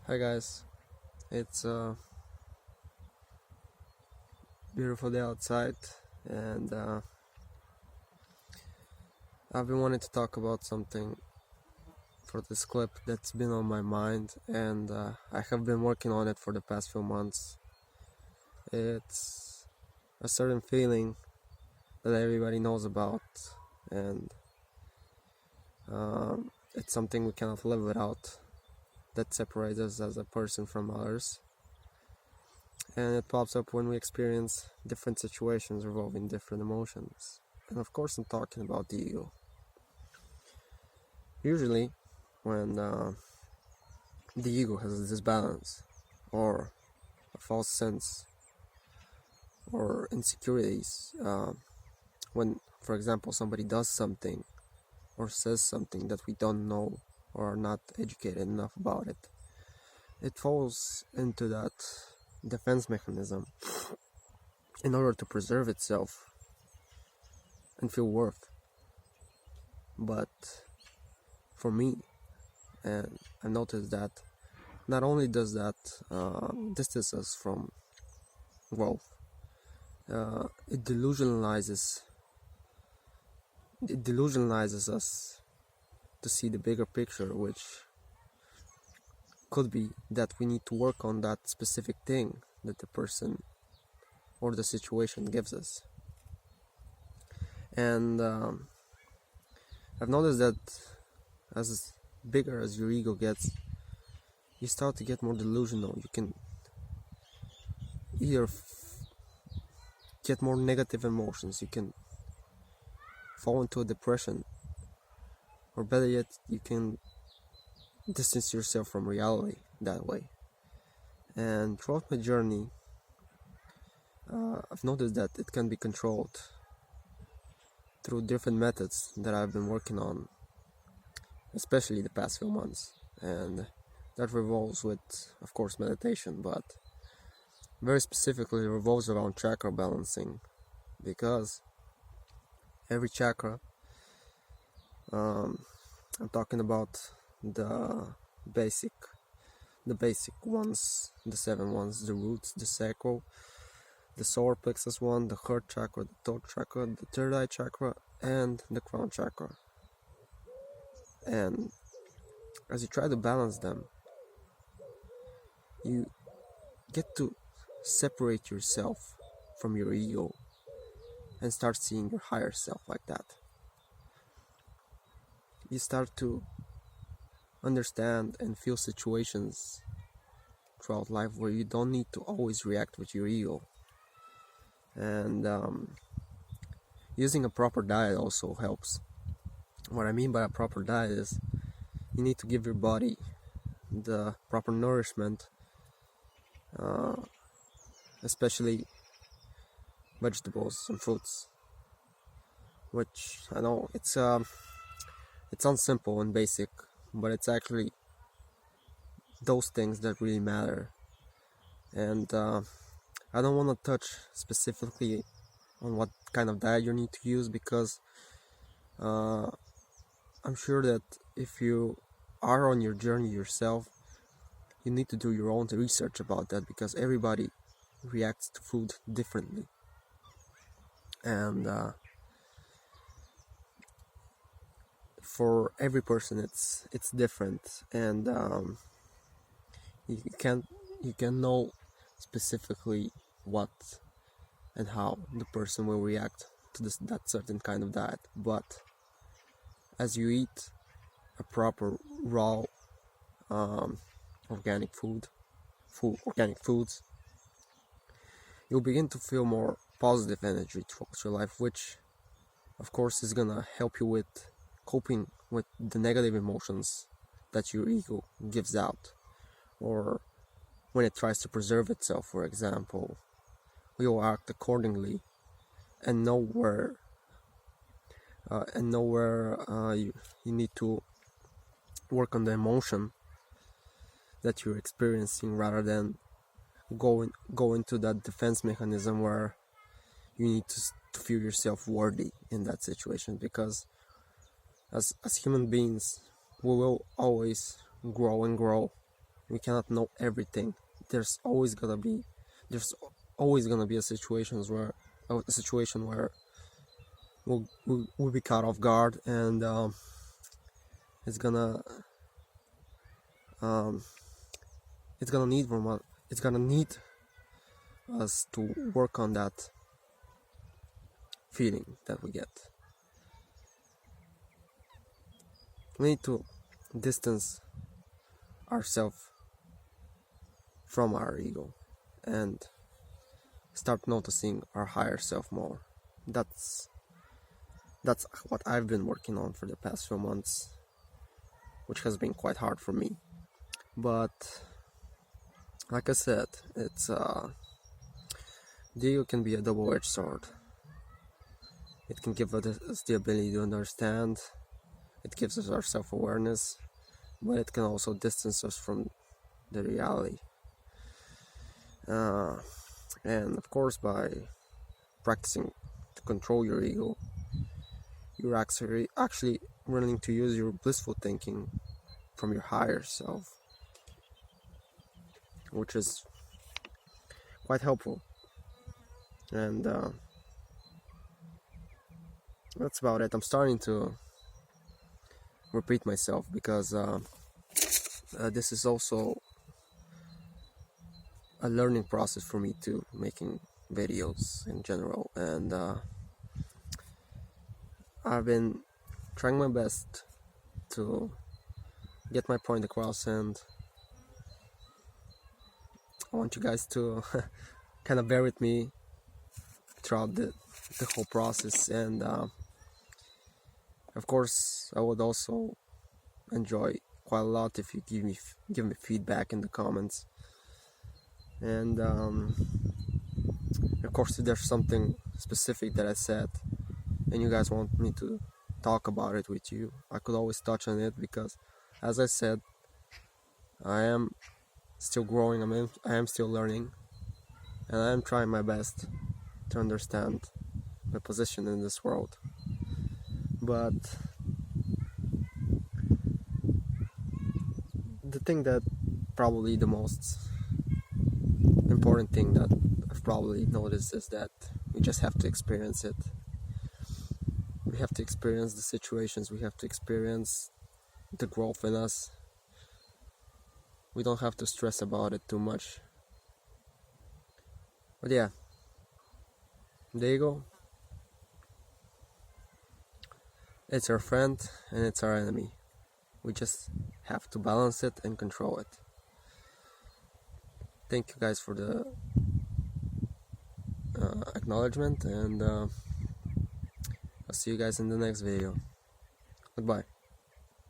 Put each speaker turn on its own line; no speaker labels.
Hi guys, it's a beautiful day outside, and I've been wanting to talk about something for this clip that's been on my mind, and I have been working on it for the past few months. It's a certain feeling that everybody knows about, and it's something we cannot live without, that separates us as a person from others. And it pops up when we experience different situations involving different emotions. And of course, I'm talking about the ego. Usually, when the ego has a disbalance, or a false sense, or insecurities, when, for example, somebody does something or says something that we don't know or are not educated enough about it, it falls into that defense mechanism in order to preserve itself and feel worth. But for me, and I've noticed that not only does that distance us from growth, it delusionalizes us to see the bigger picture, which could be that we need to work on that specific thing that the person or the situation gives us. And I've noticed that as bigger as your ego gets, you start to get more delusional. You can either get more negative emotions, you can fall into a depression, or better yet, you can distance yourself from reality that way. And throughout my journey, I've noticed that it can be controlled through different methods that I've been working on, especially the past few months. And that revolves with, of course, meditation, but very specifically revolves around chakra balancing, because every chakra, I'm talking about the basic ones, the 7 ones, the roots, the sacral, the solar plexus one, the heart chakra, the throat chakra, the third eye chakra, and the crown chakra. And as you try to balance them, you get to separate yourself from your ego and start seeing your higher self like that. You start to understand and feel situations throughout life where you don't need to always react with your ego. And using a proper diet also helps. What I mean by a proper diet is you need to give your body the proper nourishment, especially vegetables and fruits, which I know it sounds simple and basic, but it's actually those things that really matter. And I don't want to touch specifically on what kind of diet you need to use, because I'm sure that if you are on your journey yourself, you need to do your own research about that, because everybody reacts to food differently. And for every person it's different, and you can know specifically what and how the person will react to that certain kind of diet. But as you eat a proper raw organic foods, you'll begin to feel more positive energy towards your life, which of course is gonna help you with coping with the negative emotions that your ego gives out, or when it tries to preserve itself, for example. You'll act accordingly and know where you need to work on the emotion that you're experiencing, rather than go into that defense mechanism where you need to feel yourself worthy in that situation. Because as human beings, we will always grow and grow, We cannot know everything. There's always gonna be a situation where we'll be caught off guard, and it's gonna um, it's gonna need us to work on that feeling that we get. We need to distance ourselves from our ego and start noticing our higher self more. That's what I've been working on for the past few months, which has been quite hard for me. But like I said, it's the ego can be a double-edged sword. It can give us the ability to understand. It gives us our self-awareness, but it can also distance us from the reality. And of course, by practicing to control your ego, you're actually learning to use your blissful thinking from your higher self, which is quite helpful. And that's about it. I'm starting to repeat myself because this is also a learning process for me too, making videos in general, and I've been trying my best to get my point across, and I want you guys to kind of bear with me throughout the whole process. And of course, I would also enjoy quite a lot if you give me feedback in the comments. And of course, if there's something specific that I said and you guys want me to talk about it with you, I could always touch on it, because as I said, I am still growing, I am still learning, and I am trying my best to understand my position in this world. But the thing that probably the most important thing that I've probably noticed is that we just have to experience it. We have to experience the situations, we have to experience the growth in us. We don't have to stress about it too much. But yeah, the ego, it's our friend and it's our enemy. We just have to balance it and control it. Thank you guys for the acknowledgement, and I'll see you guys in the next video. Goodbye.